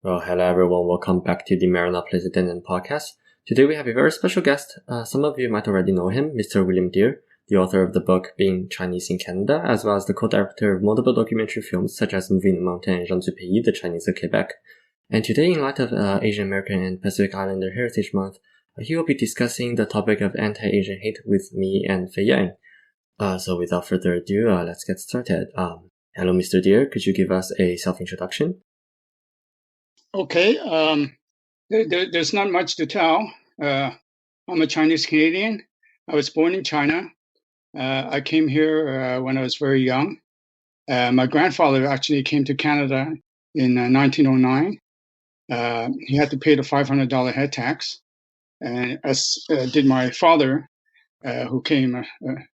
Well, hello everyone. Welcome back to the Marina President podcast. Today we have a very special guest. Some of you might already know him, Mr. William Dere, the author of the book Being Chinese in Canada, as well as the co-director of multiple documentary films such as Moving the Mountain and AntiAsian, The Chinese of Quebec. And today, in light of Asian American and Pacific Islander Heritage Month, he will be discussing the topic of anti-Asian hate with me and Fei Yang. So without further ado, let's get started. Hello, Mr. Dere. Could you give us a self-introduction? Okay, there's not much to tell. I'm a Chinese Canadian. I was born in China. I came here when I was very young. My grandfather actually came to Canada in 1909. He had to pay the $500 head tax, and as did my father, who came in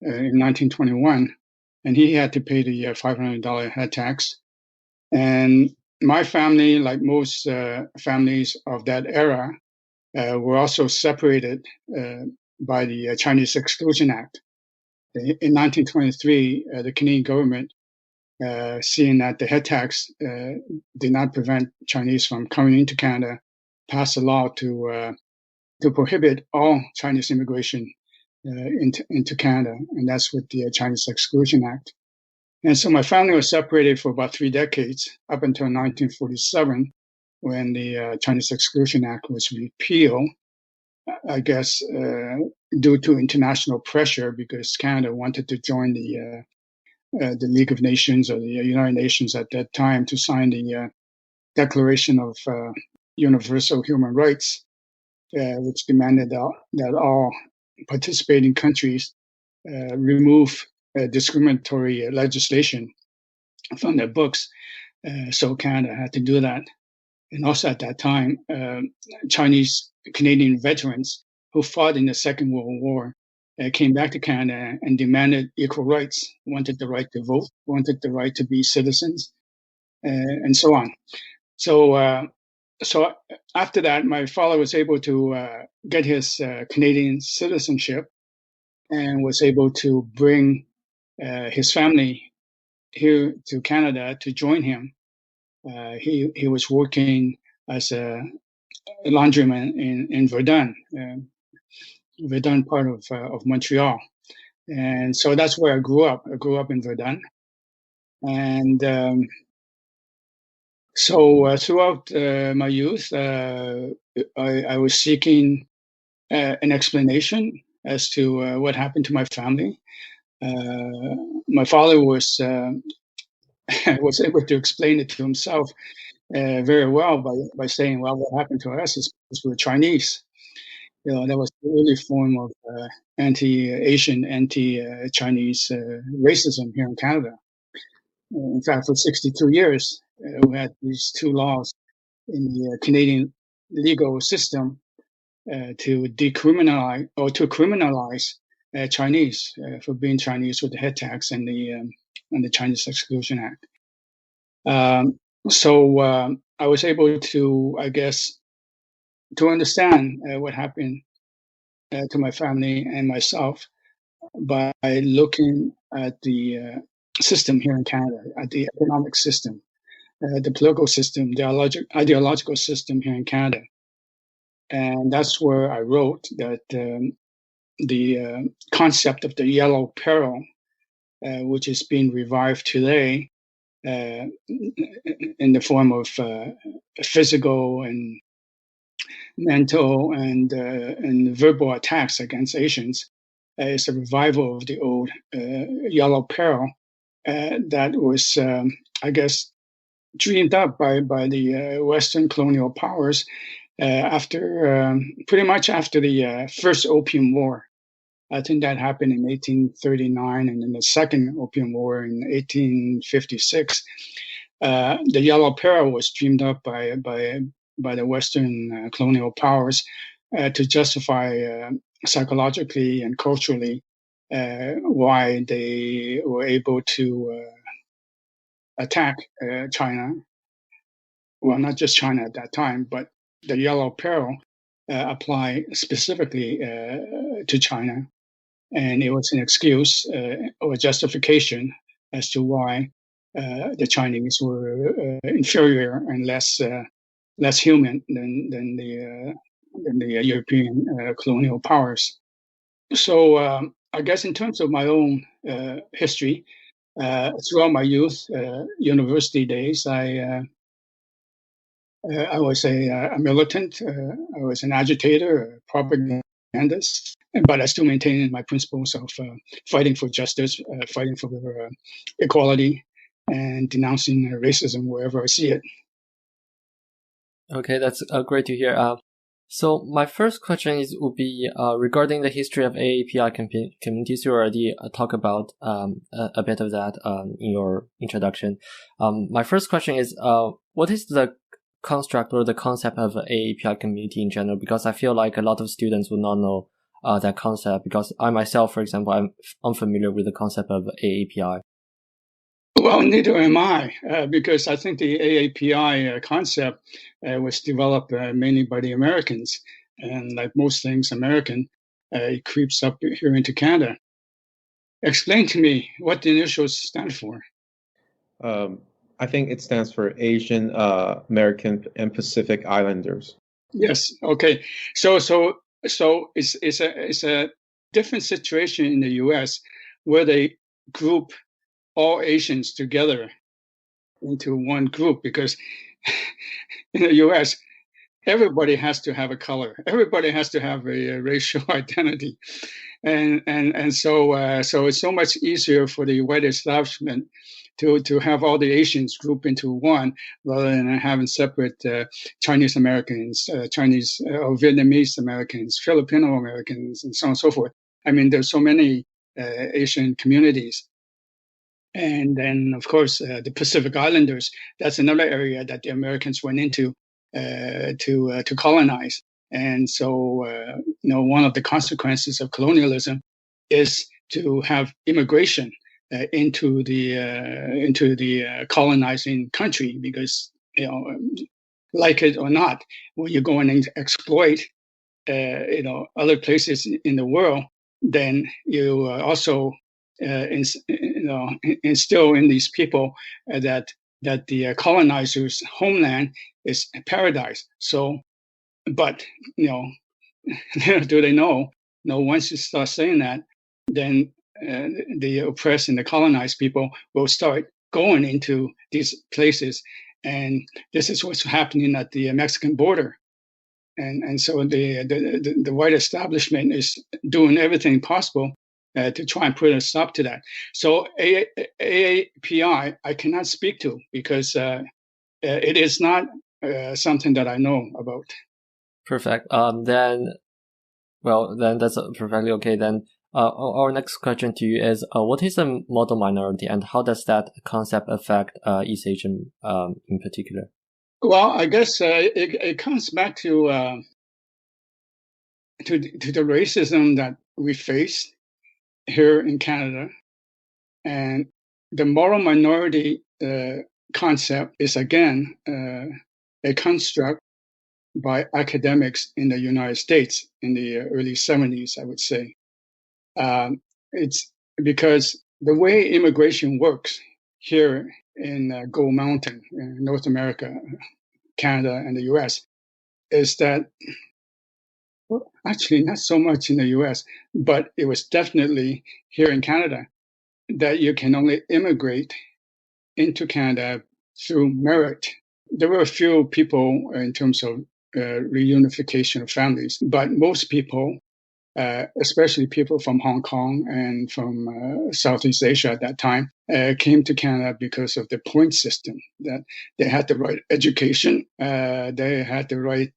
1921, and he had to pay the $500 head tax. And my family, like most families of that era, were also separated by the Chinese Exclusion Act. In 1923, the Canadian government, seeing that the head tax did not prevent Chinese from coming into Canada, passed a law to prohibit all Chinese immigration into Canada, and that's with the Chinese Exclusion Act. And so my family was separated for about 3 decades, up until 1947, when the Chinese Exclusion Act was repealed, I guess, due to international pressure, because Canada wanted to join the League of Nations or the United Nations at that time to sign the Declaration of Universal Human Rights, which demanded that all participating countries remove discriminatory legislation from their books. So Canada had to do that. And also at that time, Chinese Canadian veterans who fought in the Second World War came back to Canada and demanded equal rights, wanted the right to vote, wanted the right to be citizens, and so on. So after that, my father was able to get his Canadian citizenship and was able to bring his family here to Canada to join him. He was working as a laundryman in Verdun, Verdun part of Montreal, and so that's where I grew up. I grew up in Verdun, and so throughout my youth, I was seeking an explanation as to what happened to my family. My father was was able to explain it to himself very well by saying, "Well, what happened to us is because we're Chinese." You know, that was the early form of anti-Asian, anti-Chinese racism here in Canada. In fact, for 62 years, we had these two laws in the Canadian legal system to decriminalize or to criminalize Chinese for being Chinese with the head tax and the Chinese Exclusion Act. So I was able to, I guess, to understand what happened to my family and myself by looking at the system here in Canada, at the economic system, the political system, the ideological system here in Canada. And that's where I wrote that the concept of the Yellow Peril, which is being revived today in the form of physical and mental and verbal attacks against Asians, is a revival of the old Yellow Peril that was, I guess, dreamed up by the Western colonial powers after pretty much after the first Opium War. I think that happened in 1839, and then the second Opium War in 1856. The Yellow Peril was dreamed up by the Western colonial powers to justify psychologically and culturally why they were able to attack China. Well, not just China at that time, but the Yellow Peril apply specifically to China. And it was an excuse or justification as to why the Chinese were inferior and less less human than the European colonial powers. So I guess in terms of my own history, throughout my youth, university days, I was a militant. I was an agitator, a propagandist, but I still maintained my principles of fighting for justice, fighting for equality, and denouncing racism wherever I see it. Okay, that's great to hear. So my first question would be regarding the history of AAPI communities. You already talked about a bit of that in your introduction. My first question is, what is the construct or the concept of AAPI community in general? Because I feel like a lot of students would not know that concept, because I myself, for example, I'm unfamiliar with the concept of AAPI. Well, neither am I, because I think the AAPI concept was developed mainly by the Americans. And like most things American, it creeps up here into Canada. Explain to me what the initials stand for. I think it stands for Asian American and Pacific Islanders. Yes. Okay. So it's a different situation in the U.S. where they group all Asians together into one group, because in the U.S. everybody has to have a color, everybody has to have a racial identity, and so it's so much easier for the white establishment to have all the Asians group into one, rather than having separate Chinese Americans, Chinese or Vietnamese Americans, Filipino Americans, and so on and so forth. I mean, there's so many Asian communities. And then, of course, the Pacific Islanders, that's another area that the Americans went into to colonize. And so, one of the consequences of colonialism is to have immigration into the colonizing country, because, like it or not, when you're going to exploit, other places in the world, then you also instill in these people that the colonizers' homeland is paradise. So, but do they know? No. Once you start saying that, then the oppressed and the colonized people will start going into these places, and this is what's happening at the Mexican border. And so the white establishment is doing everything possible to try and put a stop to that. So AAPI, I cannot speak to, because it is not something that I know about. Perfect. Then that's perfectly okay. Then our next question to you is, what is a model minority, and how does that concept affect East Asian in particular? Well, I guess it comes back to the racism that we face here in Canada, and the moral minority concept is again a construct by academics in the United States in the early 70s, I would say. It's because the way immigration works here in Gold Mountain, in North America, Canada, and the US, is that, well, actually not so much in the US, but it was definitely here in Canada, that you can only immigrate into Canada through merit. There were a few people in terms of reunification of families, but most people, especially people from Hong Kong and from Southeast Asia at that time, came to Canada because of the point system, that they had the right education, they had the right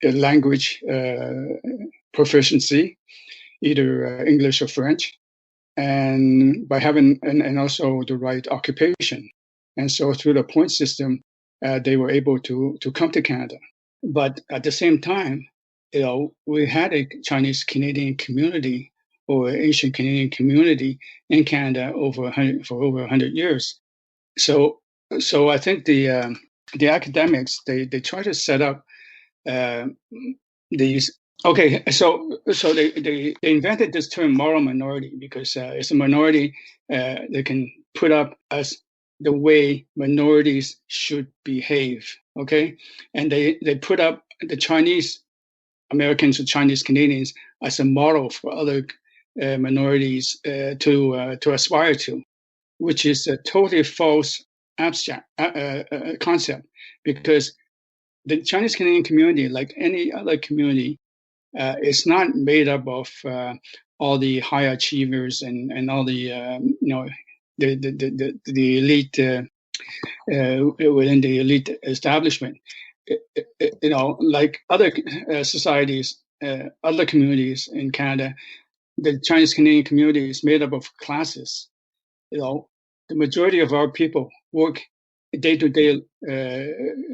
language proficiency, either English or French, and by having and also the right occupation. And so through the point system, they were able to come to Canada. But at the same time, we had a Chinese Canadian community or Asian Canadian community in Canada for over 100 years. So I think the academics, they try to set up these. Okay, so they invented this term moral minority because it's a minority they can put up as the way minorities should behave. Okay, and they put up the Chinese Americans or Chinese Canadians as a model for other minorities to aspire to, which is a totally false abstract concept, because the Chinese Canadian community, like any other community, is not made up of all the high achievers and all the the elite within the elite establishment. Like other societies, other communities in Canada, the Chinese Canadian community is made up of classes. The majority of our people work day-to-day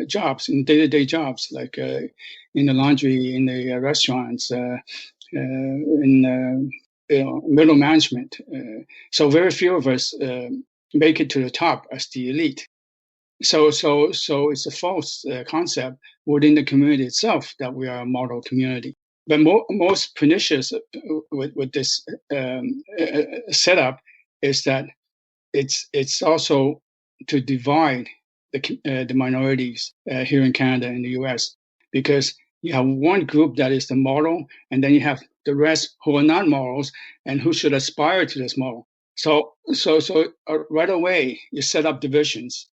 jobs, in day-to-day jobs, like in the laundry, in the restaurants, in middle management. So very few of us make it to the top as the elite. So it's a false concept within the community itself that we are a model community. But most pernicious with this setup is that it's also to divide the minorities here in Canada and the U.S., because you have one group that is the model, and then you have the rest who are not models and who should aspire to this model. So right away you set up divisions,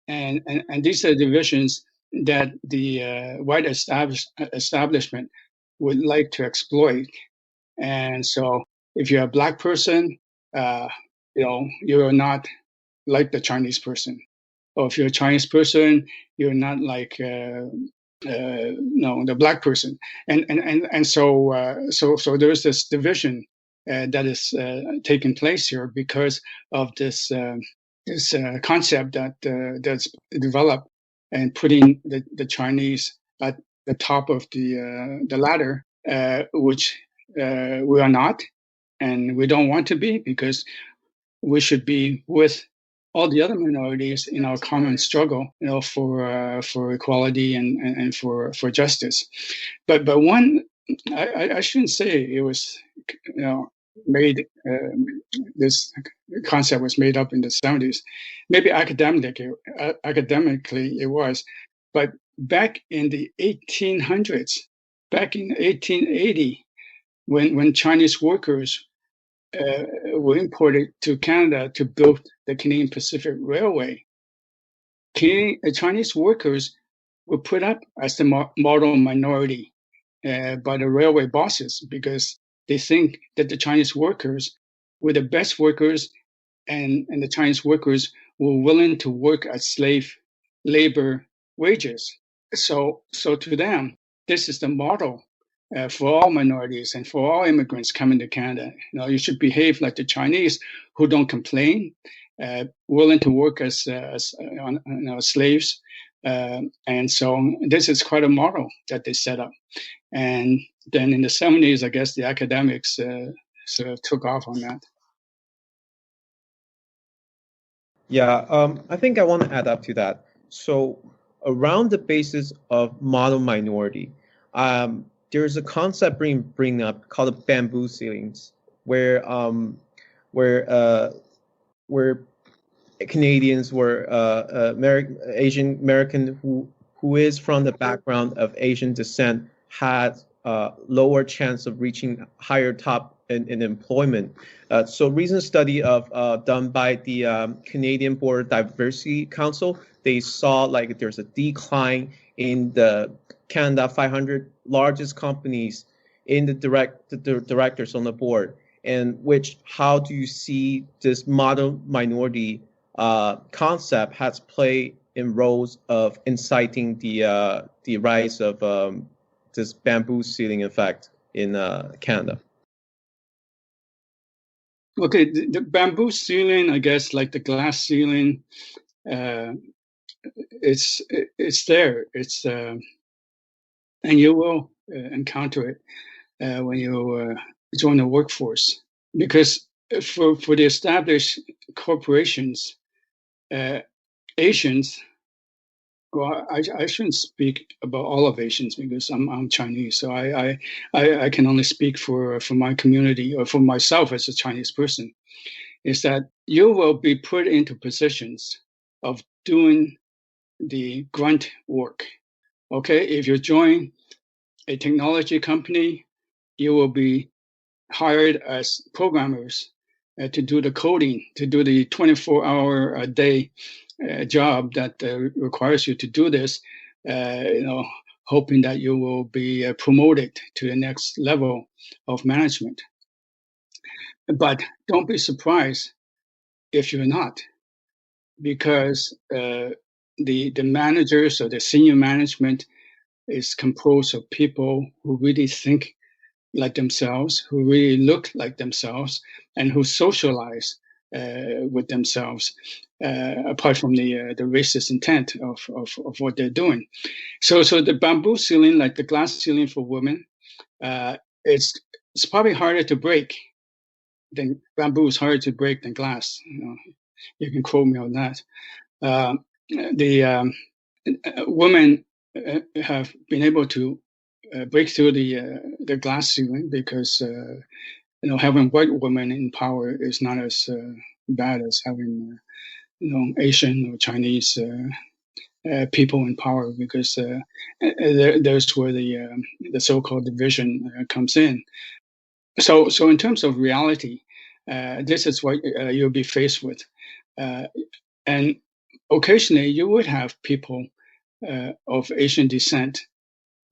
and these are divisions that the white establishment would like to exploit. And so if you're a black person, you're not like the Chinese person. Or if you're a Chinese person, you're not like the black person. And so there's this division that is taking place here because of this concept that's developed and putting the Chinese at the top of the ladder, which we are not, and we don't want to be, because we should be with all the other minorities in our common struggle, for equality and for justice. But one, I shouldn't say it was, made. This concept was made up in the 70s. Maybe academically it was, but back in the 1800s, back in 1880, when Chinese workers were imported to Canada to build the Canadian Pacific Railway, Chinese workers were put up as the model minority by the railway bosses, because they think that the Chinese workers were the best workers, and the Chinese workers were willing to work at slave labor wages. So to them, this is the model for all minorities and for all immigrants coming to Canada. You should behave like the Chinese, who don't complain, willing to work as slaves. And so this is quite a model that they set up. And then in the 70s, I guess the academics sort of took off on that. Yeah, I think I want to add up to that. So around the basis of model minority, there's a concept bring up called the bamboo ceilings, where Canadians were Asian American who is from the background of Asian descent had lower chance of reaching higher top in employment. So recent study done by the Canadian Board Diversity Council, they saw like there's a decline in the Canada 500 largest companies in the directors on the board. And how do you see this model minority concept has played in roles of inciting the rise of this bamboo ceiling effect in Canada? Okay, the bamboo ceiling, I guess, like the glass ceiling, it's there. It's and you will encounter it when you join the workforce, because for the established corporations, Asians. Well, I shouldn't speak about all of Asians, because I'm Chinese, so I can only speak for my community, or for myself as a Chinese person. Is that you will be put into positions of doing the grunt work. Okay, if you join a technology company, you will be hired as programmers to do the coding, to do the 24-hour-a-day job that requires you to do this, hoping that you will be promoted to the next level of management. But don't be surprised if you're not, because the managers or the senior management is composed of people who really think like themselves, who really look like themselves, and who socialize with themselves, apart from the racist intent of what they're doing. So the bamboo ceiling, like the glass ceiling for women, it's probably harder to break than bamboo is harder to break than glass. You can quote me on that. The women have been able to break through the glass ceiling because having white women in power is not as bad as having Asian or Chinese people in power, because there's where the so-called division comes in. So in terms of reality, this is what you'll be faced with, and occasionally you would have people of Asian descent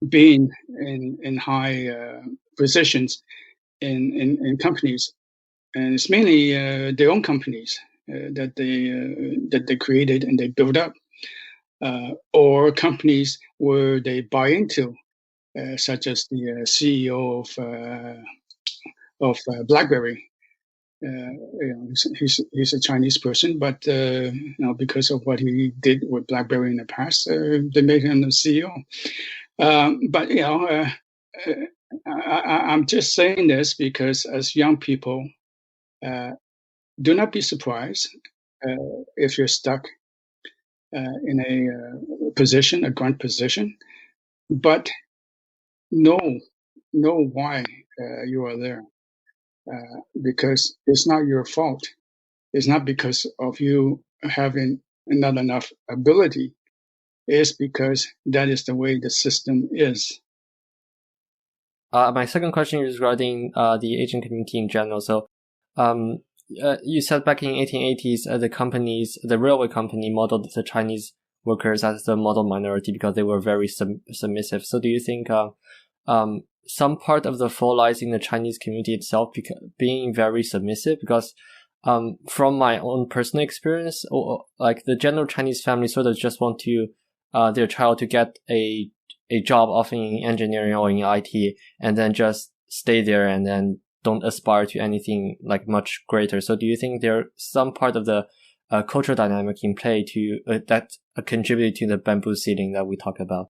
being in high positions in companies, and it's mainly their own companies that they created and they build up, or companies where they buy into, such as the CEO of BlackBerry. He's a Chinese person, but because of what he did with BlackBerry in the past, they made him the CEO. But I'm just saying this because as young people, do not be surprised if you're stuck in a position, a grunt position, but know why you are there, because it's not your fault. It's not because of you having not enough ability. It's because that is the way the system is. My second question is regarding the Asian community in general. So, you said back in 1880s, the railway company modeled the Chinese workers as the model minority because they were very submissive. So do you think some part of the fall lies in the Chinese community itself being very submissive? Because from my own personal experience, like the general Chinese family sort of just want their child to get a job often in engineering or in IT, and then just stay there and then don't aspire to anything like much greater. So do you think there's some part of the cultural dynamic in play that contribute to the bamboo ceiling that we talk about?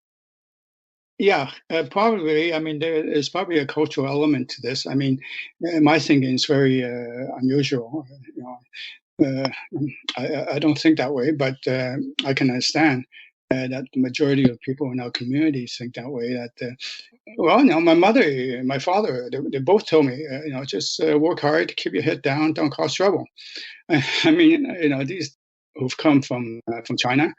Yeah, probably. I mean, there is probably a cultural element to this. I mean, my thinking is very unusual. I don't think that way, but I can understand that the majority of people in our communities think that way. That my mother, and my father, they both told me, just work hard, keep your head down, don't cause trouble. I mean, these who've come from China,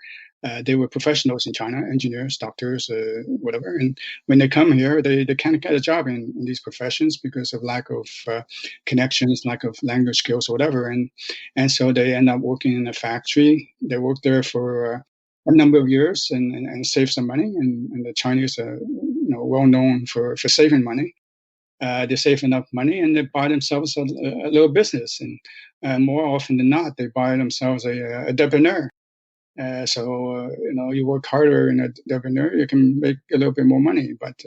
they were professionals in China, engineers, doctors, whatever. And when they come here, they can't get a job in these professions because of lack of connections, lack of language skills, or whatever. And so they end up working in a factory. They work there for a number of years and save some money. And the Chinese are well known for saving money. They save enough money and they buy themselves a little business. And more often than not, they buy themselves a debonair. So you work harder in a debonair, you can make a little bit more money, but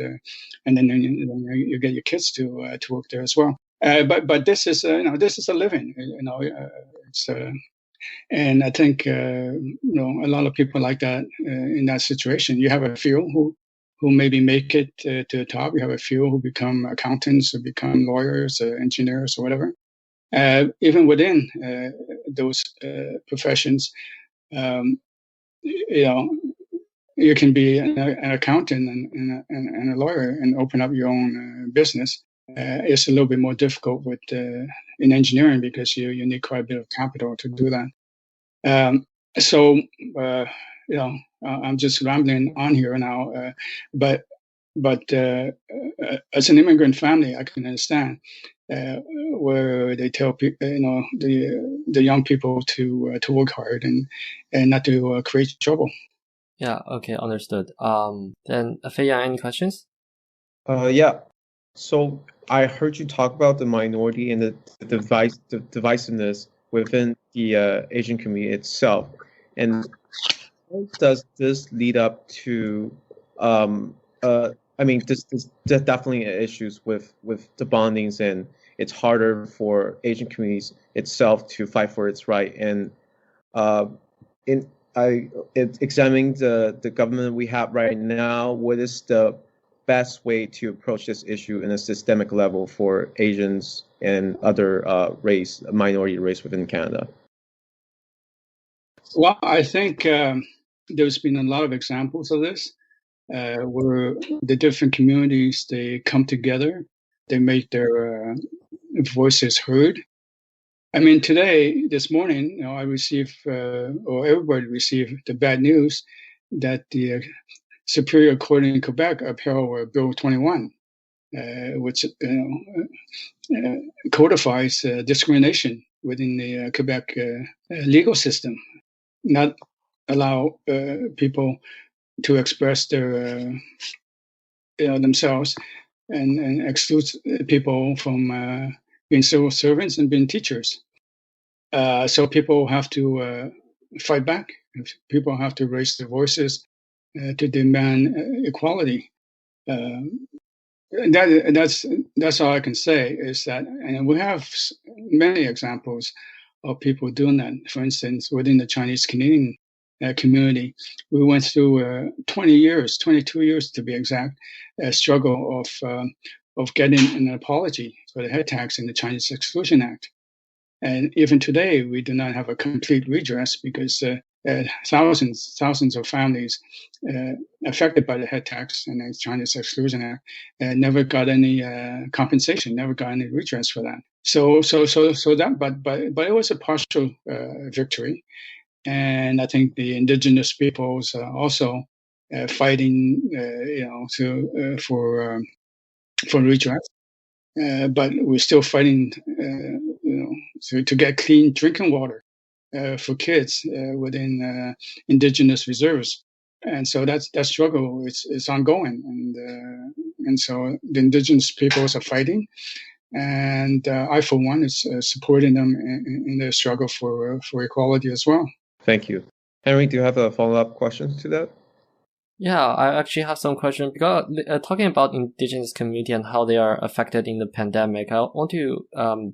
and then you get your kids to work there as well. But this is this is a living. It's and I think a lot of people like that in that situation. You have a few who maybe make it to the top. You have a few who become accountants, who become lawyers, engineers, or whatever. Even within those professions, you can be an accountant and a lawyer and open up your own business. It's a little bit more difficult with in engineering because you need quite a bit of capital to do that. So I'm just rambling on here now, but as an immigrant family, I can understand where they tell people, the young people to work hard and not to create trouble. Yeah. Okay. Understood. Then Fei-Yang, any questions? Yeah. So I heard you talk about the minority and the divisiveness within the Asian community itself, and how does this lead up to? I mean, this definitely issues with the bondings, and it's harder for Asian communities itself to fight for its right. And examining the government we have right now, what is the best way to approach this issue in a systemic level for Asians and other minority race within Canada? Well, I think there's been a lot of examples of this where the different communities, they come together, they make their voices heard. I mean, this morning, I received, or everybody received the bad news that the Superior Court in Quebec upheld Bill 21, which codifies discrimination within the Quebec legal system, not allow people to express their themselves, and excludes people from being civil servants and being teachers. So people have to fight back. People have to raise their voices to demand equality. That's all I can say is that, and we have many examples of people doing that. For instance, within the Chinese Canadian community, we went through 20 years, 22 years to be exact, struggle of getting an apology for the head tax in the Chinese Exclusion Act. And even today, we do not have a complete redress because thousands of families affected by the head tax and the Chinese Exclusion Act never got any compensation, never got any redress for that. So that, but it was a partial victory, and I think the indigenous peoples also fighting, for redress. But we're still fighting, to get clean drinking water for kids within indigenous reserves, and so that struggle is ongoing, and so the indigenous peoples are fighting, and I, for one, is supporting them in their struggle for equality as well. Thank you, Henry. Do you have a follow-up question to that? Yeah, I actually have some questions because talking about indigenous community and how they are affected in the pandemic, I want to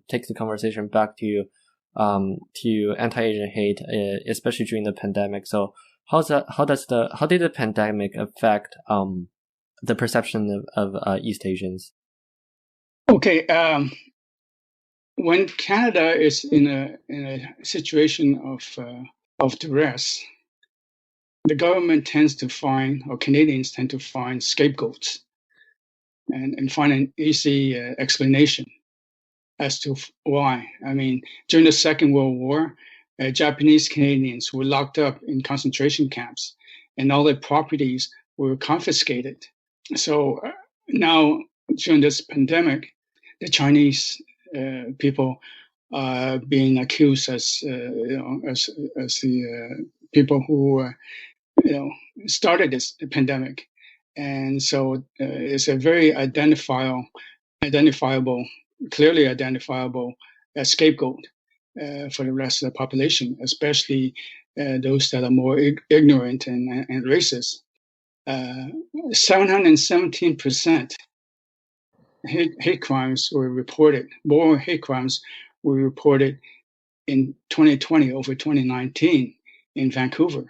take the conversation back to anti-Asian hate, especially during the pandemic. So how did the pandemic affect the perception of East Asians? Okay, when Canada is in a situation of duress, the government tends to find, or Canadians tend to find, scapegoats and find an easy explanation as to why. I mean, during the Second World War, Japanese Canadians were locked up in concentration camps and all their properties were confiscated. So now, during this pandemic, the Chinese people are being accused as the people who started this pandemic, and so it's a very identifiable, clearly identifiable scapegoat for the rest of the population, especially those that are more ignorant and racist. 717% hate crimes were reported. More hate crimes were reported in 2020 over 2019 in Vancouver.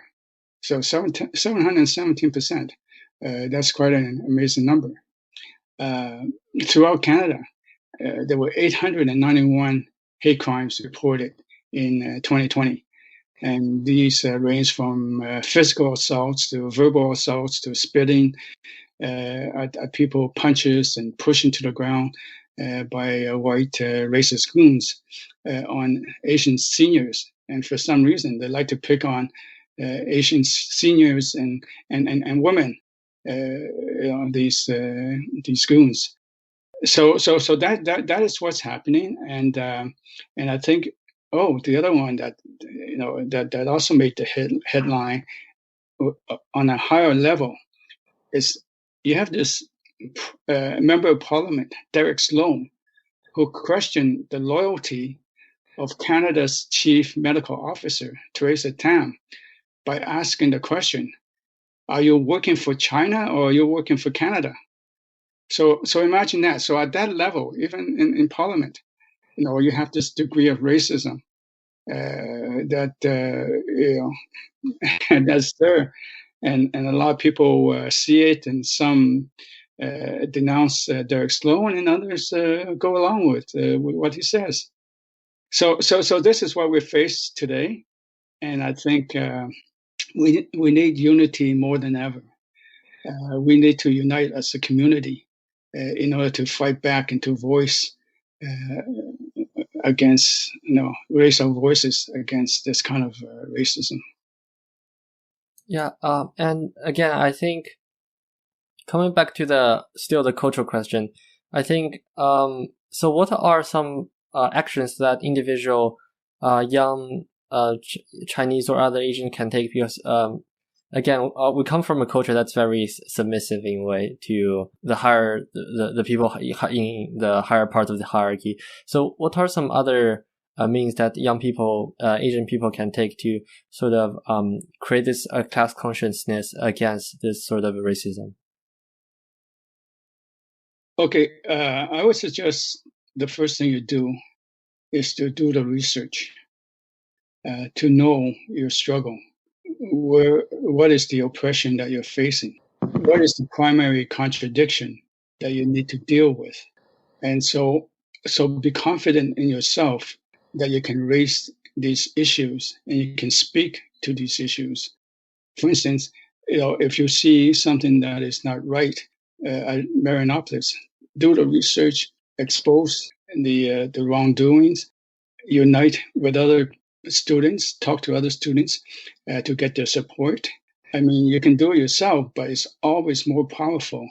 So 717%. That's quite an amazing number. Throughout Canada, there were 891 hate crimes reported in 2020. And these range from physical assaults to verbal assaults to spitting at people, punches, and pushing to the ground by white racist goons on Asian seniors. And for some reason, they like to pick on Asian seniors and women, these goons. So that is what's happening, and I think the other one that that also made the headline on a higher level is you have this member of parliament, Derek Sloan, who questioned the loyalty of Canada's chief medical officer, Theresa Tam, by asking the question, are you working for China or are you working for Canada? So imagine that. So at that level, even in parliament, you have this degree of racism that's there. And a lot of people see it, and some denounce Derek Sloan, and others go along with what he says. So this is what we face today, and I think we need unity more than ever. We need to unite as a community in order to fight back and to voice against, raise our voices against this kind of racism. Yeah, and again, I think coming back to the cultural question, I think so. What are some actions that individual young Chinese or other Asian can take? Because again, we come from a culture that's very submissive in a way to the people in the higher part of the hierarchy. So, what are some other means that young people, Asian people, can take to sort of create this class consciousness against this sort of racism? Okay, I would suggest the first thing you do is to do the research, to know your struggle. What is the oppression that you're facing? What is the primary contradiction that you need to deal with? And so be confident in yourself that you can raise these issues and you can speak to these issues. For instance, if you see something that is not right at Marianopolis, do the research, expose the wrongdoings, unite with other students, talk to other students to get their support. I mean, you can do it yourself, but it's always more powerful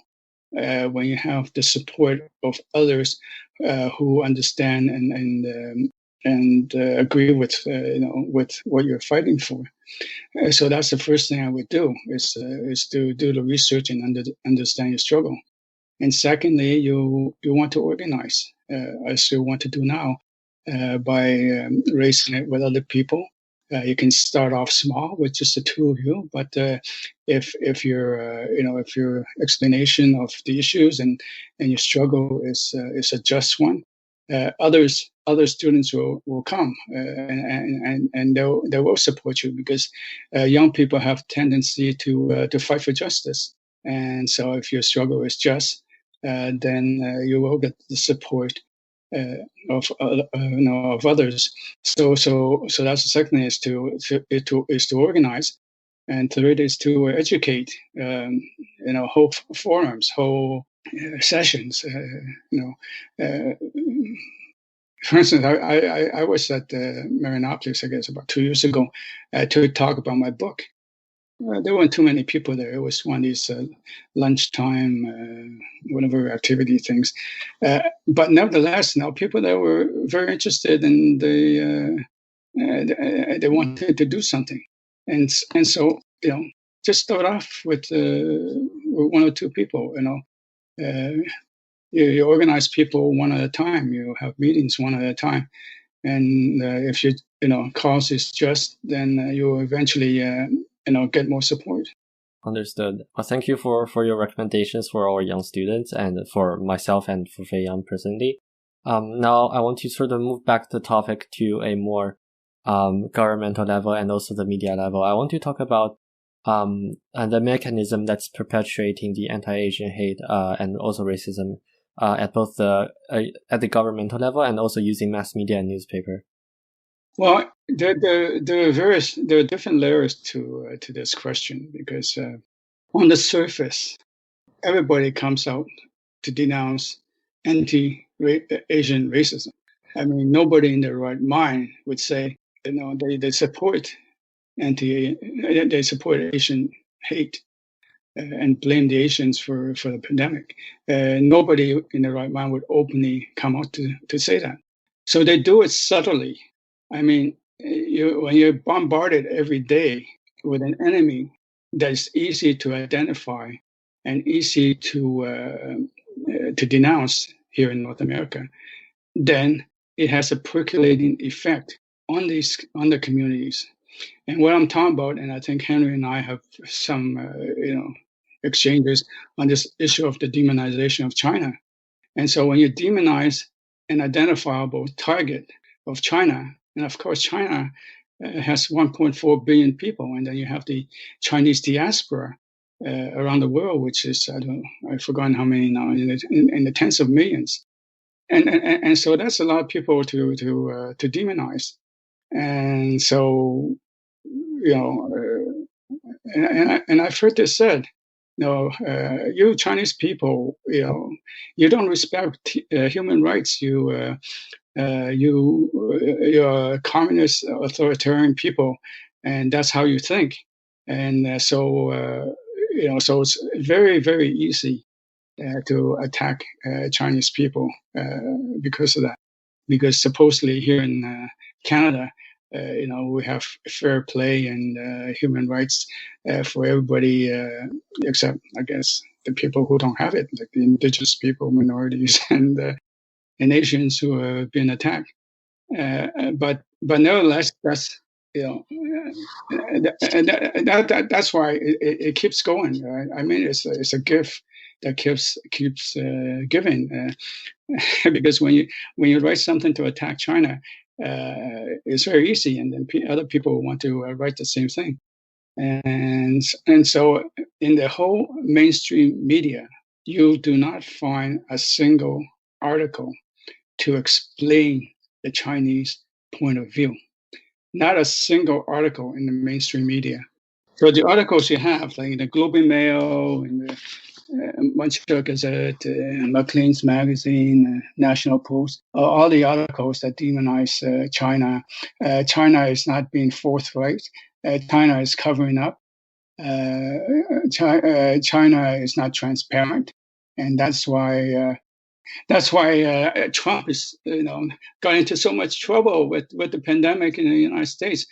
when you have the support of others who understand and agree with with what you're fighting for. So that's the first thing I would do is to do the research and understand your struggle. And secondly, you want to organize, as you want to do now, by raising it with other people. You can start off small with just the two of you, but if your explanation of the issues and your struggle is a just one, other students will come and they will support you, because young people have tendency to fight for justice. And so if your struggle is just, then you will get the support of others. So that's the second thing, is to organize, and third is to educate. Whole forums, whole sessions. For instance, I was at Marianopolis, I guess, about 2 years ago to talk about my book. There weren't too many people there. It was one of these lunchtime, whatever activity things. But nevertheless, people there were very interested, and they wanted to do something. And so, just start off with one or two people, you organize people one at a time. You have meetings one at a time. And if your cause is just, then you will eventually get more support. Understood. Well, thank you for your recommendations for our young students and for myself and for Fei Yang personally. Now I want to sort of move back the topic to a more governmental level and also the media level. I want to talk about the mechanism that's perpetuating the anti-Asian hate and also racism at both at the governmental level and also using mass media and newspaper. Well, there are different layers to this question, because on the surface, everybody comes out to denounce anti-Asian racism. I mean, nobody in their right mind would say they support they support Asian hate and blame the Asians for the pandemic. Nobody in their right mind would openly come out to say that. So they do it subtly. I mean, when you're bombarded every day with an enemy that's easy to identify and easy to denounce here in North America, then it has a percolating effect on the communities. And what I'm talking about, and I think Henry and I have some exchanges on this issue of the demonization of China. And so when you demonize an identifiable target of China, and of course China has 1.4 billion people, and then you have the Chinese diaspora around the world, which is I've forgotten how many now, in the tens of millions, and so that's a lot of people to demonize, and so and I've heard this said, you Chinese people, you don't respect human rights. You're communist, authoritarian people, and that's how you think. And so it's very, very easy to attack Chinese people because of that. Because supposedly here in Canada, we have fair play and human rights for everybody, except, I guess, the people who don't have it, like the indigenous people, minorities, and Asians who have been attacked. But nevertheless, that's that's why it keeps going. Right? I mean, it's a gift that keeps giving. Because when you write something to attack China, it's very easy, and then other people want to write the same thing, and so in the whole mainstream media, you do not find a single article to explain the Chinese point of view. Not a single article in the mainstream media. So the articles you have, like in the Globe and Mail, and the Montreal Gazette, Maclean's Magazine, National Post, all the articles that demonize China. China is not being forthright. China is covering up. China is not transparent, and that's why Trump is got into so much trouble with the pandemic in the United States.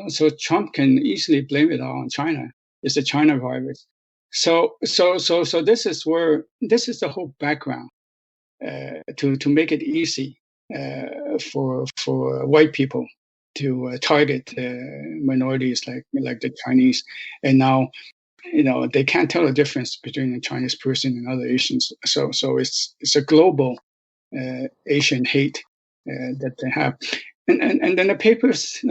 So Trump can easily blame it all on China. It's the China virus. So this is the whole background to make it easy for white people to target minorities like the Chinese, and now they can't tell the difference between a Chinese person and other Asians. So it's a global Asian hate that they have, and then the papers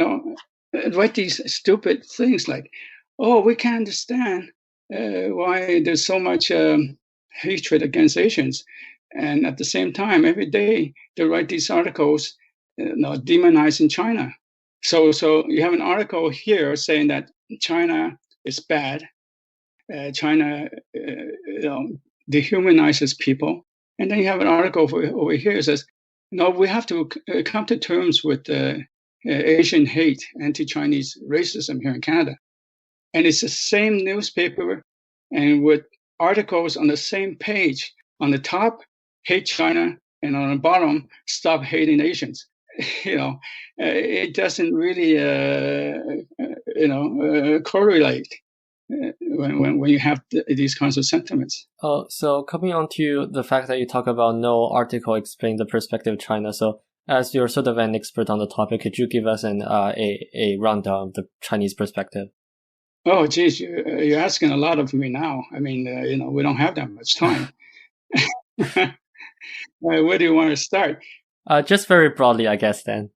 write these stupid things like, oh, we can't understand why there's so much hatred against Asians, and at the same time, every day they write these articles demonizing China. So you have an article here saying that China is bad. China dehumanizes people. And then you have an article over here that says, no, we have to come to terms with Asian hate, anti-Chinese racism here in Canada. And it's the same newspaper and with articles on the same page. On the top, hate China, and on the bottom, stop hating Asians. It doesn't really, correlate when you have these kinds of sentiments. Oh, so coming on to the fact that you talk about no article explaining the perspective of China. So as you're sort of an expert on the topic, could you give us a rundown of the Chinese perspective? Oh, geez, you're asking a lot of me now. I mean, we don't have that much time. Where do you want to start? Just very broadly, I guess, then.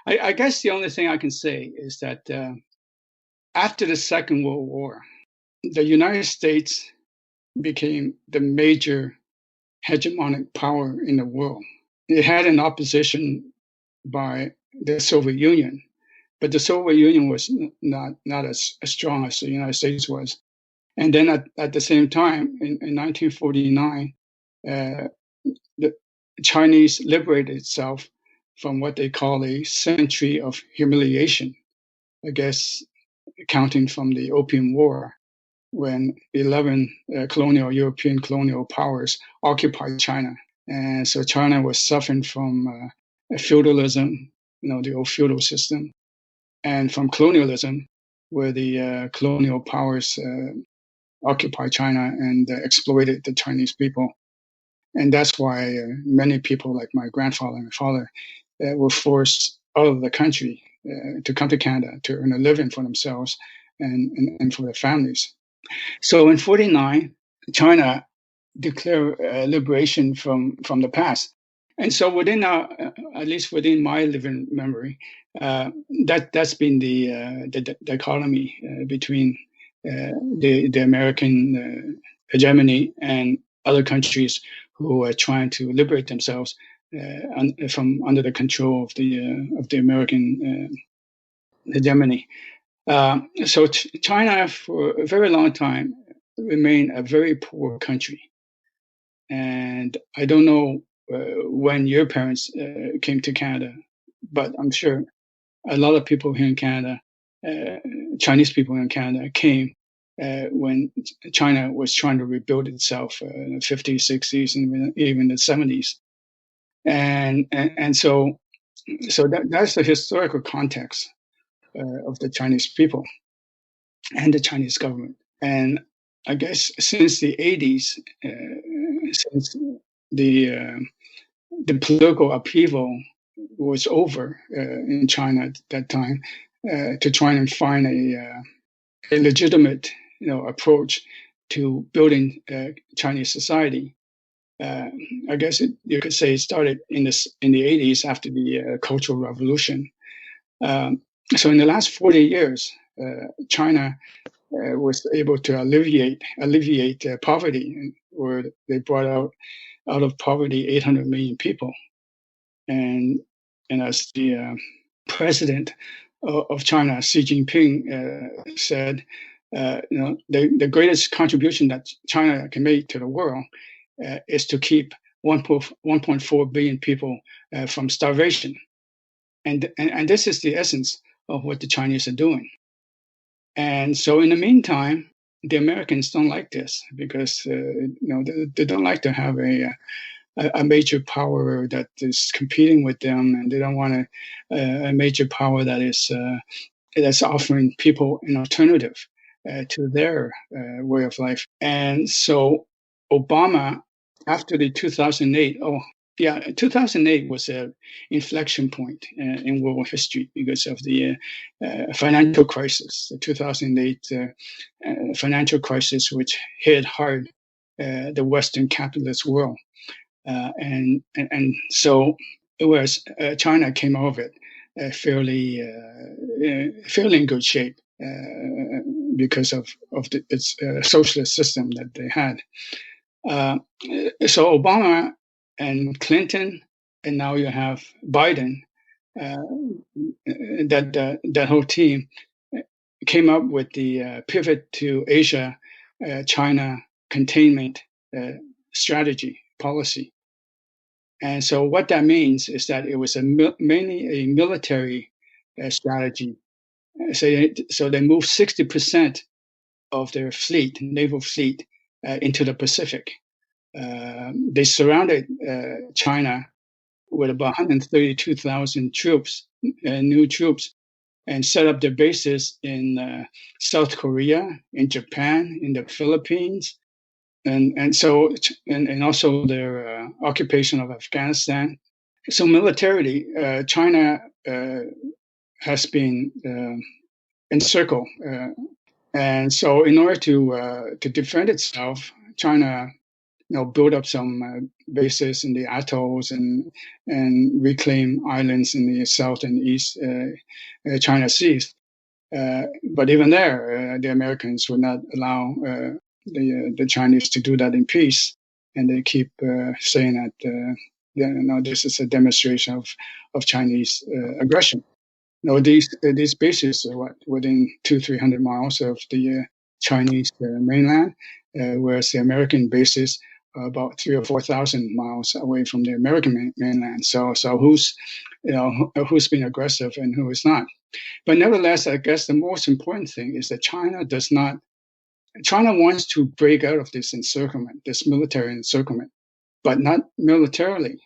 I guess the only thing I can say is that after the Second World War, the United States became the major hegemonic power in the world. It had an opposition by the Soviet Union, but the Soviet Union was not as strong as the United States was. And then at the same time, in 1949, the Chinese liberated itself from what they call a century of humiliation. I guess counting from the Opium War, when 11 European colonial powers occupied China. And so China was suffering from feudalism, the old feudal system, and from colonialism, where the colonial powers occupied China and exploited the Chinese people. And that's why many people, like my grandfather and my father, were forced out of the country to come to Canada to earn a living for themselves and for their families. So in 1949, China declared liberation from the past. And so within at least within my living memory, that's been the dichotomy between the American hegemony and other countries who are trying to liberate themselves from under the control of the American hegemony. So China, for a very long time, remained a very poor country. And I don't know when your parents came to Canada, but I'm sure a lot of people here in Canada, Chinese people in Canada, came when China was trying to rebuild itself in the 50s, 60s, and even the 70s. And so that's the historical context of the Chinese people and the Chinese government. And I guess since the 80s, since the political upheaval was over in China at that time, to try and find a legitimate, approach to building Chinese society. I guess you could say it started in the 80s after the Cultural Revolution. So in the last 40 years, China was able to alleviate poverty, where they brought out of poverty 800 million people. And as the president of China, Xi Jinping, said, the greatest contribution that China can make to the world is to keep 1.4 billion people from starvation. And this is the essence of what the Chinese are doing. And so in the meantime, the Americans don't like this because they don't like to have a major power that is competing with them, and they don't want a major power that is that's offering people an alternative to their way of life. And so Obama, after the 2008, 2008 was an inflection point in world history because of the financial crisis, the 2008 financial crisis, which hit hard the Western capitalist world. And so, whereas China came out of it fairly in good shape because of its socialist system that they had. So Obama and Clinton, and now you have Biden. That whole team came up with the pivot to Asia, China containment strategy policy. And so what that means is that it was mainly a military strategy. So they moved 60% of their naval fleet, into the Pacific. They surrounded China with about 132,000 troops, new troops, and set up their bases in South Korea, in Japan, in the Philippines, and also their occupation of Afghanistan. So militarily, China has been encircled, and so in order to defend itself, China build up some bases in the atolls and reclaim islands in the South and East China Seas. But even there, the Americans would not allow the Chinese to do that in peace, and they keep saying that this is a demonstration of Chinese aggression. These bases are within 200-300 miles of the Chinese mainland, whereas the American bases are about 3,000 or 4,000 miles away from the American mainland. So who's being aggressive and who is not? But nevertheless, I guess the most important thing is that China wants to break out of this encirclement, this military encirclement, but not militarily.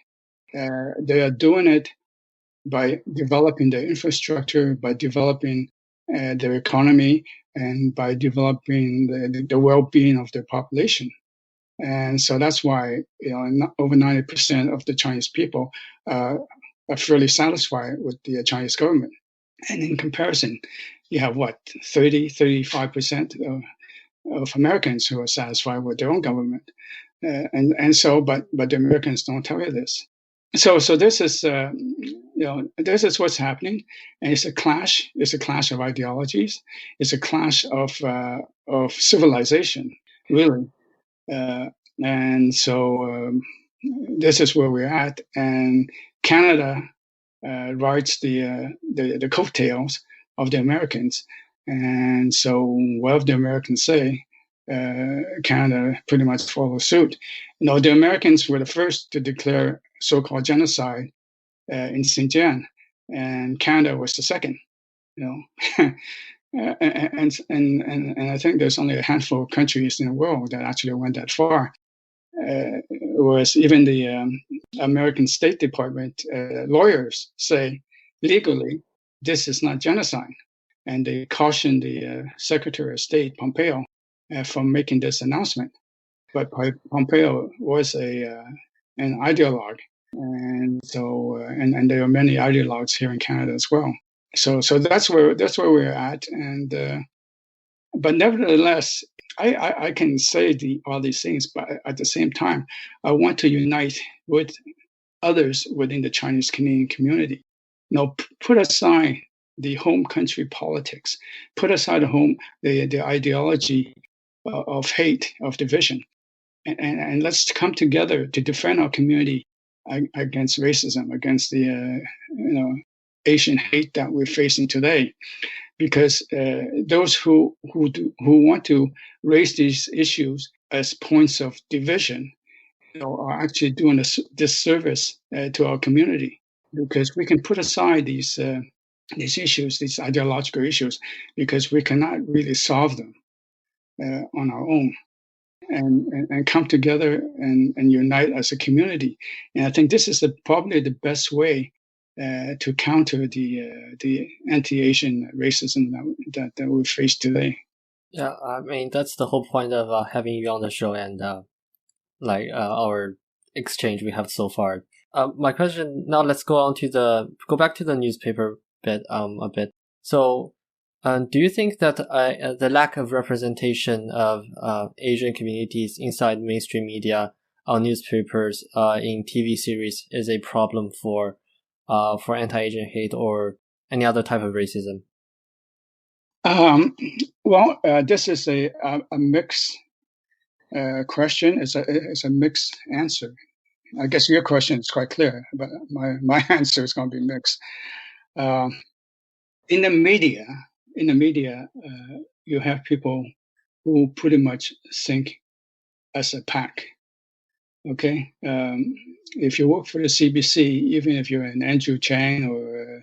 They are doing it by developing their infrastructure, by developing their economy, and by developing the well-being of their population. And so that's why over 90% of the Chinese people are fairly satisfied with the Chinese government. And in comparison, you have 35% of Americans who are satisfied with their own government. But the Americans don't tell you this. So this is this is what's happening, and it's a clash. It's a clash of ideologies. It's a clash of civilization, really. And so this is where we're at. And Canada rides the coattails of the Americans. And so whatever the Americans say, Canada pretty much follows suit. The Americans were the first to declare so-called genocide in Xinjiang, and Canada was the second. And I think there's only a handful of countries in the world that actually went that far. Whereas even the American State Department lawyers say legally this is not genocide, and they caution the Secretary of State Pompeo from making this announcement. But Pompeo was an ideologue, and so and there are many ideologues here in Canada as well. So that's where we're at, and but nevertheless, I can say all these things, but at the same time, I want to unite with others within the Chinese Canadian community. Put aside the home country politics, put aside the ideology of hate, of division, and let's come together to defend our community against racism, against the Asian hate that we're facing today. Because those who want to raise these issues as points of division, are actually doing a disservice to our community. Because we can put aside these issues, these ideological issues, because we cannot really solve them on our own, and come together and unite as a community. And I think this is probably the best way to counter the anti-Asian racism that we face today. Yeah, I mean that's the whole point of having you on the show and our exchange we have so far. My question now. Let's go back to the newspaper bit a bit. So, do you think that the lack of representation of Asian communities inside mainstream media, on newspapers, in TV series is a problem for anti-Asian hate or any other type of racism? This is a mixed question. It's a mixed answer. I guess your question is quite clear, but my answer is going to be mixed. In the media, you have people who pretty much think as a pack. Okay, if you work for the CBC, even if you're an Andrew Chang or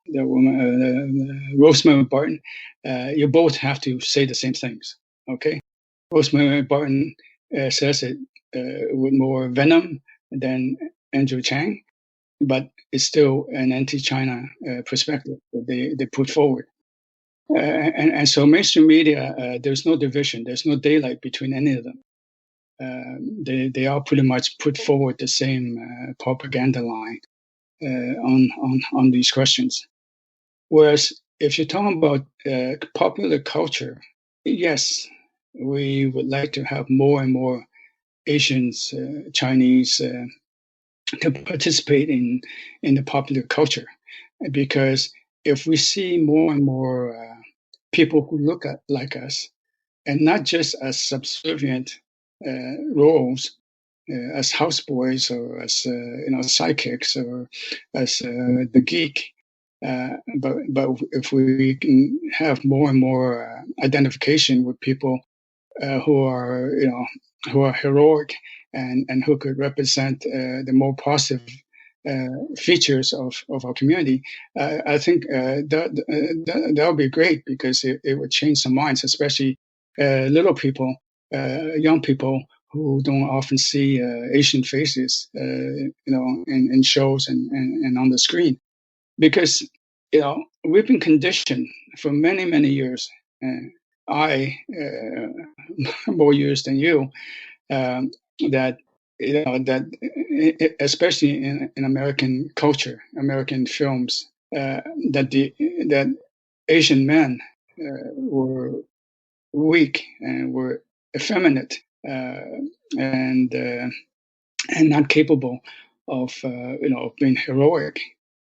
the woman Rosemary Barton, you both have to say the same things. Okay, Rosemary Barton says it with more venom than Andrew Chang, but it's still an anti-China perspective that they put forward. And so mainstream media, there's no division, there's no daylight between any of them. They all pretty much put forward the same propaganda line on these questions. Whereas if you're talking about popular culture, yes, we would like to have more and more Asians, Chinese to participate in the popular culture, because if we see more and more people who look like us, and not just as subservient roles as houseboys or as sidekicks or as the geek, but if we can have more and more identification with people who are heroic and who could represent the more positive features of our community, I think that would be great, because it would change some minds, especially little people, young people who don't often see Asian faces, in shows and on the screen, because we've been conditioned for many, many years. I more years than you, that especially in American culture, American films, that Asian men were weak and were effeminate, and not capable of being heroic,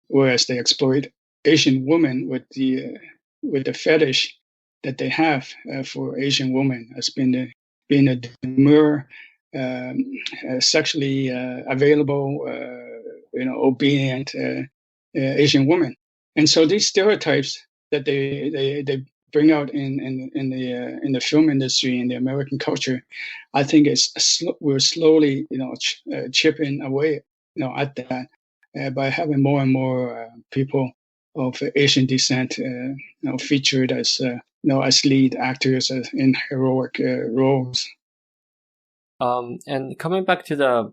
whereas they exploit Asian women with the fetish that they have for Asian women as being a demure, sexually available, obedient Asian woman. And so these stereotypes that they bring out in the film industry, in the American culture, I think we're slowly chipping away at that by having more and more people of Asian descent featured as as lead actors in heroic roles. And coming back to the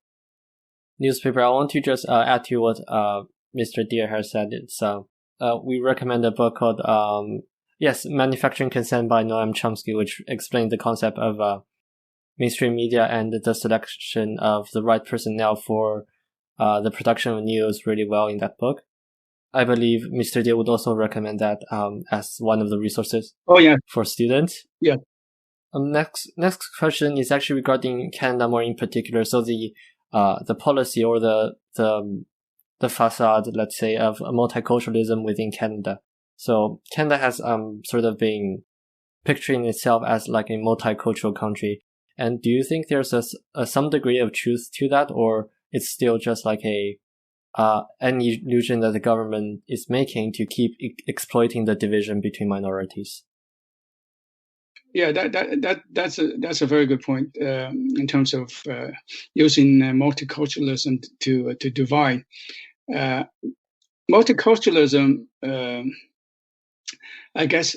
newspaper, I want to just add to what Mr. Dere has said. It's we recommend a book called Manufacturing Consent by Noam Chomsky, which explains the concept of mainstream media and the selection of the right personnel for the production of news really well in that book. I believe Mr. Dere would also recommend that as one of the resources. For students. Yeah. Next question is actually regarding Canada more in particular. So the policy or the facade, let's say, of multiculturalism within Canada. So Canada has sort of been picturing itself as like a multicultural country. And do you think there's some degree of truth to that, or it's still just like an illusion that the government is making to keep exploiting the division between minorities? Yeah, that's a very good point in terms of using multiculturalism to divide. Multiculturalism, I guess,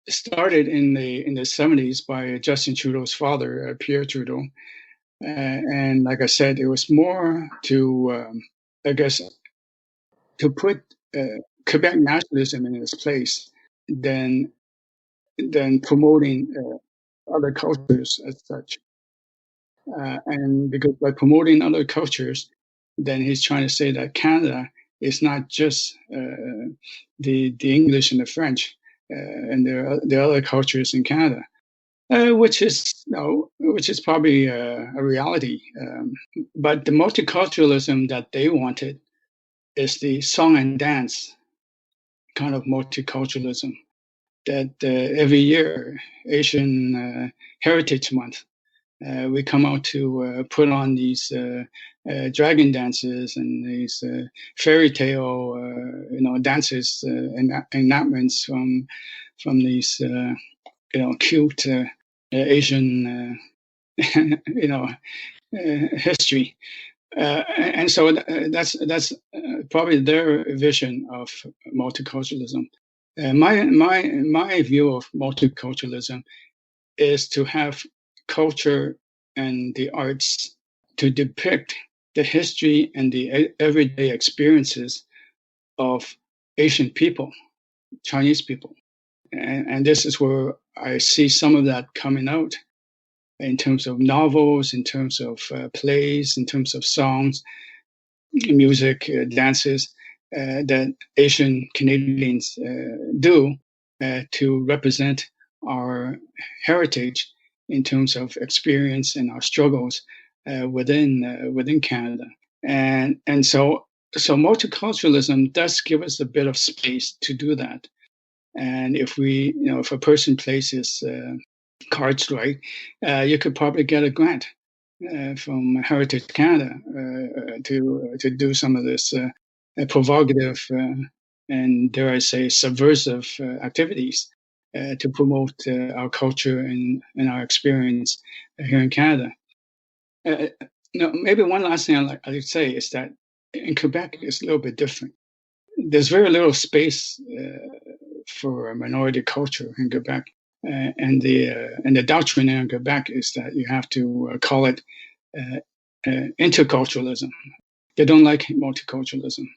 started in the 70s by Justin Trudeau's father, Pierre Trudeau, and like I said, it was more to to put Quebec nationalism in its place than promoting other cultures as such. And because by promoting other cultures, then he's trying to say that Canada is not just the English and the French, and there are other cultures in Canada, which is probably a reality. But the multiculturalism that they wanted is the song and dance kind of multiculturalism that every year, Asian Heritage Month, we come out to put on these dragon dances and these fairy tale, dances and enactments from these, cute Asian, history. And so that's probably their vision of multiculturalism. My view of multiculturalism is to have culture and the arts to depict the history and the everyday experiences of Asian people, Chinese people. And this is where I see some of that coming out in terms of novels, in terms of plays, in terms of songs, music, dances that Asian Canadians do to represent our heritage in terms of experience and our struggles within Canada. And so multiculturalism does give us a bit of space to do that. And if a person places cards right, you could probably get a grant from Heritage Canada to do some of this provocative and, dare I say, subversive activities to promote our culture and our experience here in Canada. Maybe one last thing I'd like to say is that in Quebec, it's a little bit different. There's very little space for a minority culture in Quebec. And the doctrine in Quebec is that you have to call it interculturalism. They don't like multiculturalism.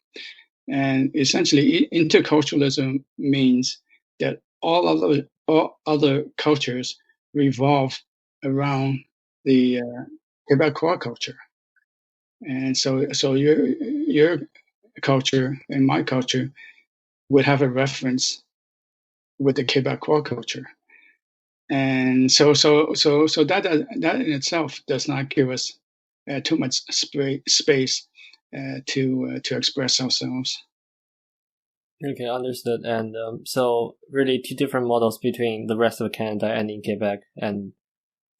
And essentially, interculturalism means that all other cultures revolve around the Quebecois culture. And so your culture and my culture would have a reference with the Quebecois culture. And so that in itself does not give us too much space to express ourselves. Okay, understood. And so really two different models between the rest of Canada and in Quebec. And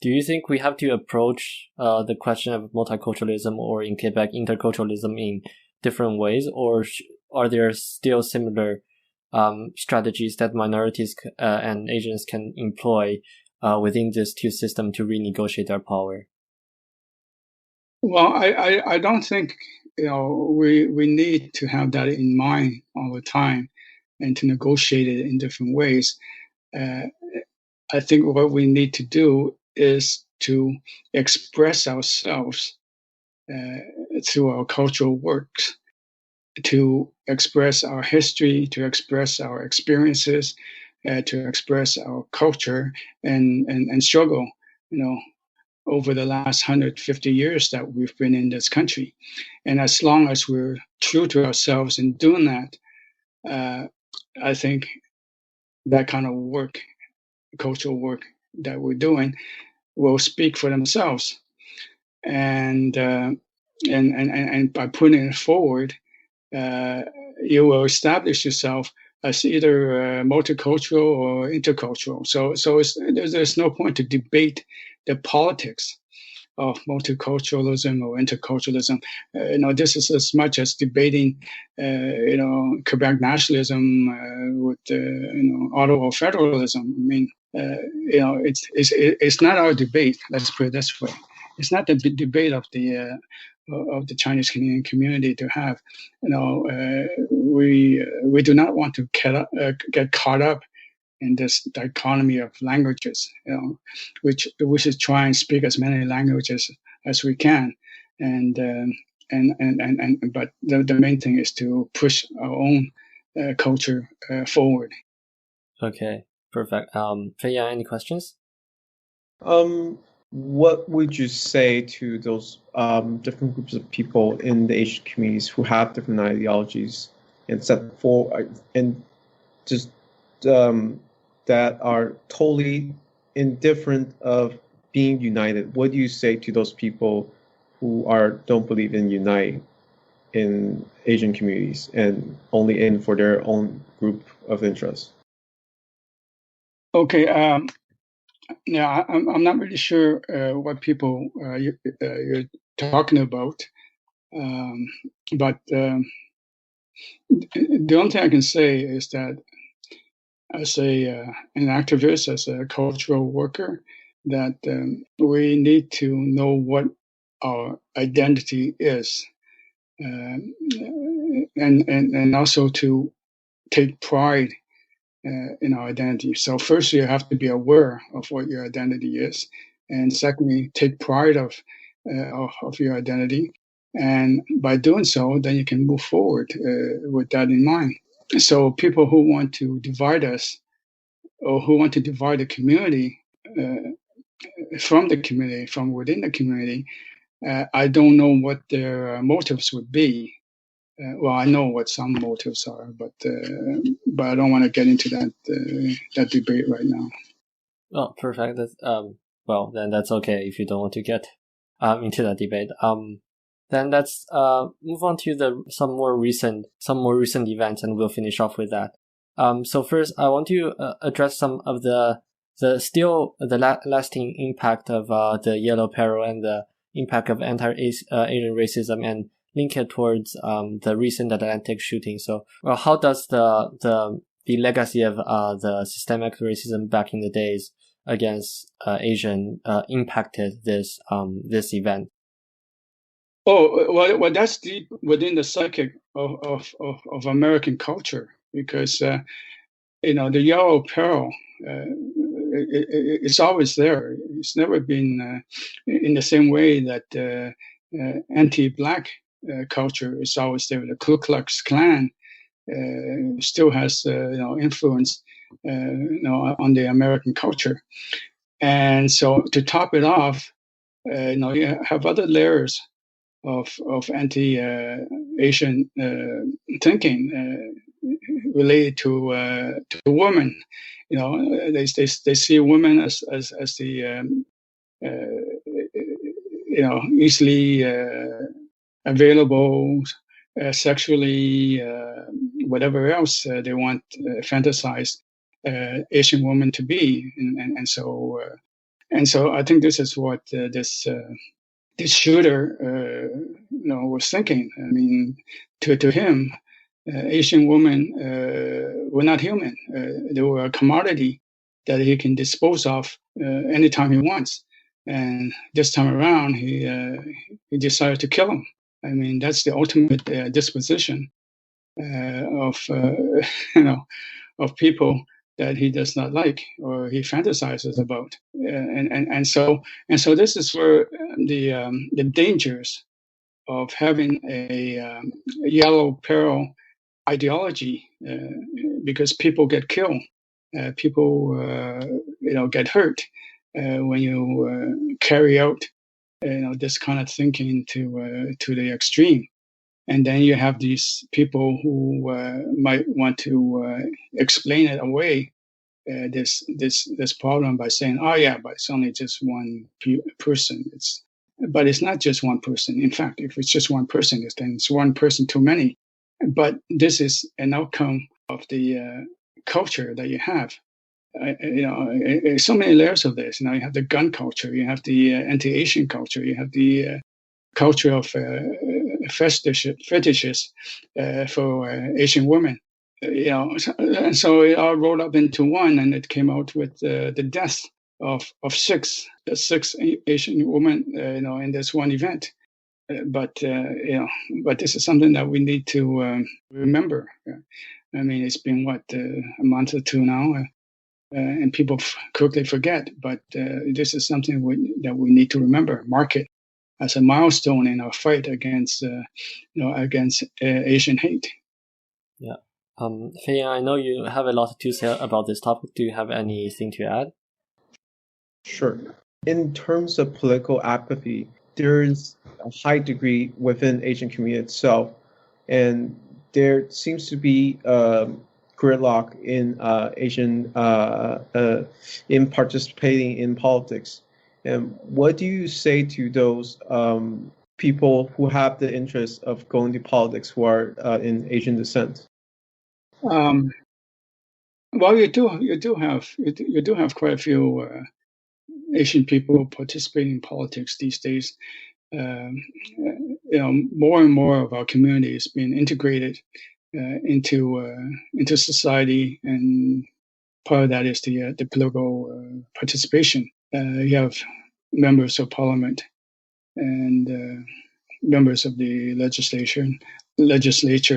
do you think we have to approach the question of multiculturalism or in Quebec interculturalism in different ways, or are there still similar strategies that minorities and Asians can employ within these two systems to renegotiate their power? Well, I don't think we need to have that in mind all the time and to negotiate it in different ways. I think what we need to do is to express ourselves through our cultural works, to express our history, to express our experiences, to express our culture and struggle, over the last 150 years that we've been in this country. And as long as we're true to ourselves in doing that, I think that kind of work, cultural work that we're doing, will speak for themselves. And by putting it forward, you will establish yourself as either multicultural or intercultural. So there's no point to debate the politics of multiculturalism or interculturalism. This is as much as debating, Quebec nationalism with, Ottawa federalism. I mean, it's not our debate. Let's put it this way: it's not the debate of the Chinese Canadian community to have. We do not want to get caught up in this dichotomy of languages, which is try and speak as many languages as we can, but the main thing is to push our own culture forward. Okay, perfect. Fei, any questions? What would you say to those different groups of people in the Asian communities who have different ideologies and just that are totally indifferent of being united? What do you say to those people who don't believe in uniting in Asian communities and only in for their own group of interests? Okay. Yeah, I'm not really sure what people you're talking about, but the only thing I can say is that as an activist, as a cultural worker, that we need to know what our identity is, and also to take pride in our identity. So first, you have to be aware of what your identity is, and secondly, take pride of your identity. And by doing so, then you can move forward with that in mind. So people who want to divide us, or who want to divide the community from within the community, I don't know what their motives would be. Well, I know what some motives are, but I don't want to get into that debate right now. Oh, perfect. That's, well, then that's okay if you don't want to get into that debate. Then let's move on to some more recent events, and we'll finish off with that. So first, I want to address some of the lasting impact of the Yellow Peril and the impact of anti-Asian racism, and link it towards the recent Atlantic shooting. So, how does the legacy of the systemic racism back in the days against Asian impacted this event? Well, that's deep within the psychic of American culture, because the Yellow Peril, it's always there. It's never been in the same way that anti-black culture is always there. The Ku Klux Klan still has influence on the American culture, and so to top it off, you have other layers of anti-Asian thinking related to women. They see women as the easily available, sexually, whatever else they want, fantasize Asian women to be, and so I think this is what this shooter was thinking. I mean, to him, Asian women were not human. They were a commodity that he can dispose of anytime he wants. And this time around, he decided to kill them. I mean, that's the ultimate disposition of of people that he does not like or he fantasizes about. And so this is where the dangers of having a Yellow Peril ideology, because people get killed, people get hurt when you carry out this kind of thinking to the extreme. And then you have these people who might want to explain it away, this problem, by saying, "Oh yeah, but it's only just one person." But it's not just one person. In fact, if it's just one person, then it's one person too many. But this is an outcome of the culture that you have. So many layers of this. You have the gun culture, you have the anti-Asian culture, you have the culture of fetishes for Asian women. And so it all rolled up into one, and it came out with the death of six Asian women, in this one event. But this is something that we need to remember. I mean, it's been a month or two now, and people quickly forget. But this is something that we need to remember, mark it as a milestone in our fight against Asian hate. Yeah. Fei, I know you have a lot to say about this topic. Do you have anything to add? Sure. In terms of political apathy, there is a high degree within Asian community itself, and there seems to be gridlock in Asian in participating in politics. And what do you say to those people who have the interest of going to politics who are in Asian descent? Well, you do have quite a few Asian people participating in politics these days. More and more of our community is being integrated into society, and part of that is the political participation. You have members of parliament and members of the legislature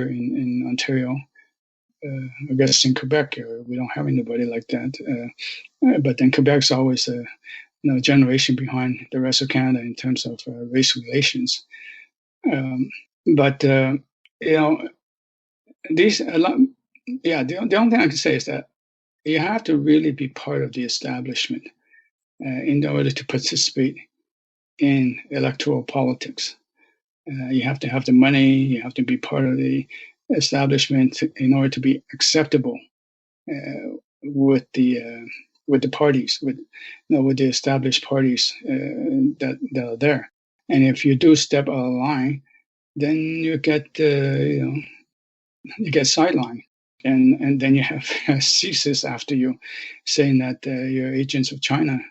in Ontario. I guess in Quebec we don't have anybody like that, but then Quebec's always a generation behind the rest of Canada in terms of race relations. The only thing I can say is that you have to really be part of the establishment in order to participate in electoral politics. You have to have the money. You have to be part of the establishment in order to be acceptable with the parties, with the established parties that are there. And if you do step out of line, then you get sidelined, and then you have CSIS after you, saying that you're agents of China.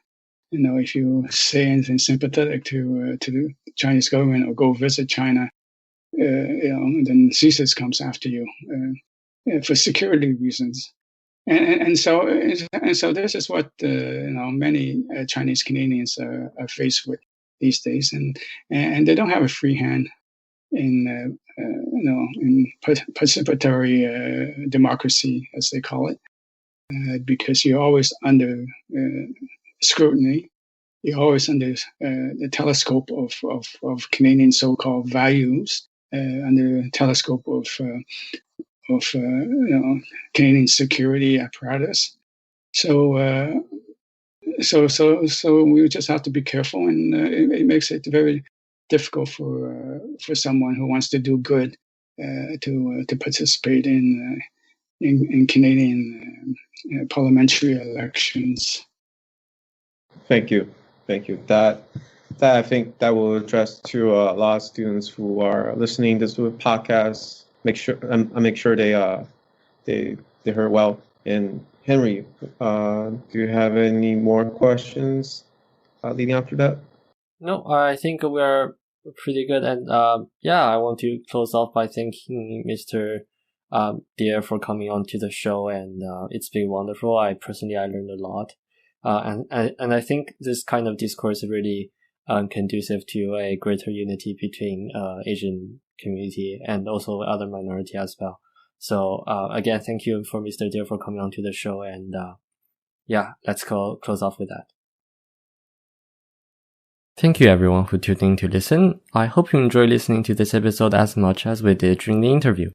If you say anything sympathetic to the Chinese government or go visit China, then CSIS comes after you for security reasons. And so this is what many Chinese Canadians are faced with. these days, and they don't have a free hand in in participatory democracy, as they call it, because you're always under scrutiny. You're always under the telescope of Canadian so-called values, under the telescope of Canadian security apparatus. So we just have to be careful, and it makes it very difficult for someone who wants to do good to participate in Canadian parliamentary elections. Thank you. That I think that will address to a lot of students who are listening to this podcast. Make sure they heard well. And Henry, do you have any more questions leading after that? No, I think we are pretty good. And I want to close off by thanking Mr. Dere for coming on to the show, and it's been wonderful. I learned a lot. And I think this kind of discourse is really conducive to a greater unity between Asian community and also other minority as well. So again, thank you for Mr. Dere for coming on to the show, and let's close off with that. Thank you everyone for tuning in to listen. I hope you enjoyed listening to this episode as much as we did during the interview.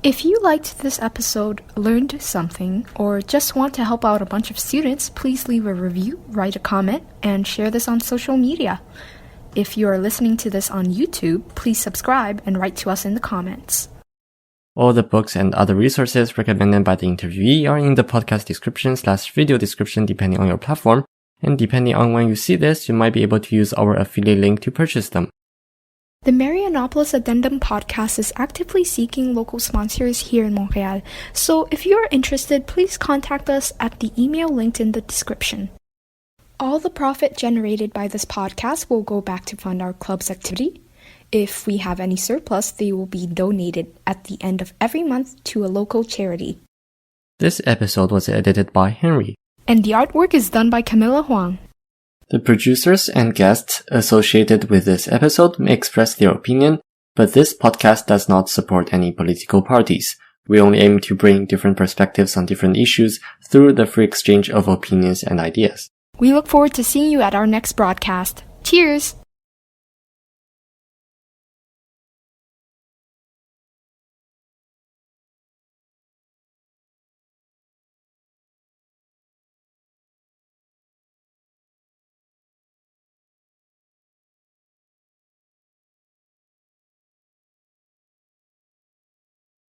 If you liked this episode, learned something, or just want to help out a bunch of students, please leave a review, write a comment, and share this on social media. If you are listening to this on YouTube, please subscribe and write to us in the comments. All the books and other resources recommended by the interviewee are in the podcast description/video description depending on your platform, and depending on when you see this, you might be able to use our affiliate link to purchase them. The Marianopolis Addendum podcast is actively seeking local sponsors here in Montreal, so if you are interested, please contact us at the email linked in the description. All the profit generated by this podcast will go back to fund our club's activity. If we have any surplus, they will be donated at the end of every month to a local charity. This episode was edited by Henry. And the artwork is done by Camilla Huang. The producers and guests associated with this episode may express their opinion, but this podcast does not support any political parties. We only aim to bring different perspectives on different issues through the free exchange of opinions and ideas. We look forward to seeing you at our next broadcast. Cheers!